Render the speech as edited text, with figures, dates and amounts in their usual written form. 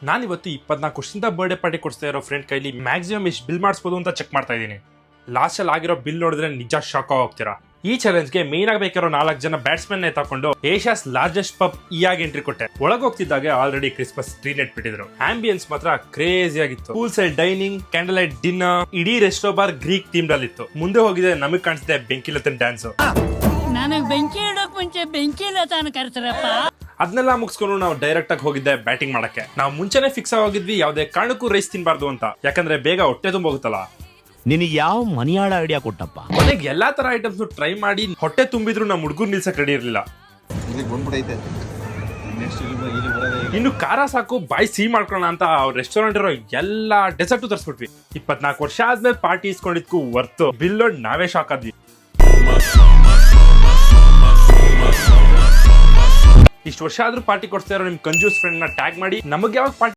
ನಾನಿವತ್ತು 24 ವರ್ಷದಿಂದ birthday party ಕೊಡ್ತಾ ಇರೋ ಫ್ರೆಂಡ್ ಕೈಲಿ ಮ್ಯಾಕ್ಸಿಮಮ್ ಎಷ್ಟು ಬಿಲ್ ಮಾಡಿಸ್ಬೋದು ಅಂತ ಚೆಕ್ ಮಾಡ್ತಾ ಇದ್ದೀನಿ. ಲಾಸ್ಟ್ ಅಲ್ಲಿ ಆಗಿರೋ ಬಿಲ್ ನೋಡಿದ್ರೆ ನಿಜ ಶಾಕ್ ಹೋಗ್ತೀರಾ. ಈ ಚಾಲೆಂಜ್ಗೆ ಮೇನ್ ಆಗಬೇಕಿರೋ 4 ಜನ ಬ್ಯಾಟ್ಸ್ಮನ್ ತಗೊಂಡು ಏಷ್ಯಾಸ್ ಲಾರ್ಜೆಸ್ಟ್ ಪಬ್ ಇಯಾಗಿ ಎಂಟ್ರಿ ಕೊಟ್ಟೆ. ಒಳಗೆ ಹೋಗ್ತಿದ್ದಾಗ ಆಲ್ರೆಡಿ ಕ್ರಿಸ್ಮಸ್ ಟ್ರೀ ನೆಟ್ಬಿಟ್ಟಿದ್ರು. ಆಂಬಿಯನ್ಸ್ ಮಾತ್ರ ಕ್ರೇಜಿ ಆಗಿತ್ತು. Pool side dining, candle light dinner, ಇಡೀ ರೆಸ್ಟೋ ಬಾರ್ ಗ್ರೀಕ್ ಥೀಮ್ ಅಲ್ಲಿ ಇತ್ತು. ಮುಂದೆ ಹೋಗಿದೆ ನಮಗ್ ಕಾಣಿಸಿದೆ ಬೆಂಕಿಲತನ್ ಡ್ಯಾನ್ಸ್. ನನಗೆ ಬೆಂಕಿ ಇಡೋಕ್ ಮುಂಚೆ ಬೆಂಕಿಲತನ ಕರ್ತಾರಪ್ಪ. ಅದನ್ನೆಲ್ಲ ಮುಗಿಸ್ಕೊಂಡು ನಾವು ಡೈರೆಕ್ಟ್ ಆಗಿ ಹೋಗಿದ್ದೆ ಬ್ಯಾಟಿಂಗ್ ಮಾಡಕ್ಕೆ. ನಾವು ಮುಂಚೆನೆ ಫಿಕ್ಸ್ ಆಗಿದ್ವಿ ಯಾವುದೇ ಕಾರಣಕ್ಕೂ ರೈಸ್ ತಿನ್ಬಾರ್ದು ಅಂತ, ಯಾಕಂದ್ರೆ ಬೇಗ ಹೊಟ್ಟೆ ತುಂಬ ಹೋಗುತ್ತಲ್ಲ. ನಿನಗೆ ಯಾವ ಮನಿಯಾಳ ಐಡಿಯಾ ಕೊಟ್ಟಪ್ಪ? ಕೊನೆಗೆ ಎಲ್ಲಾ ತರ ಐಟಮ್ಸ್ ಟ್ರೈ ಮಾಡಿ ಹೊಟ್ಟೆ ತುಂಬಿದ್ರು ನಮ್ಮ ಹುಡುಗರು ನಿಲ್ಸಕ್ ರೆಡಿ ಇರ್ಲಿಲ್ಲ. ಇನ್ನು ಖಾರ ಸಾಕು ಬಾಯಿ ಸಿಹಿ ಮಾಡ್ಕೊಳ್ಳೋಣ ಅಂತ ಅವ್ರ ರೆಸ್ಟೋರೆಂಟ್ ಇರೋ ಎಲ್ಲಾ ಡೆಸರ್ಟ್ ತರಿಸ್ಬಿಟ್ವಿ. 24 ವರ್ಷ ಆದ್ಮೇಲೆ ಪಾರ್ಟಿ ಇಸ್ಕೊಂಡಿದ್ಕು ವರ್ತು. ಬಿಲ್ ನೋಡಿ ನಾವೇ ಶಾಕ್ ಆದ್ವಿ. ಇಷ್ಟು ವರ್ಷ ಆದ್ರೂ ಪಾರ್ಟಿ ಕೊಡ್ತಾ ಇರೋ ನಿಮ್ ಕಂಜೂಸ್ ಫ್ರೆಂಡ್ ನ ಟ್ಯಾಗ್ ಮಾಡಿ ನಮಗೆ ಯಾವಾಗ ಪಾರ್ಟಿ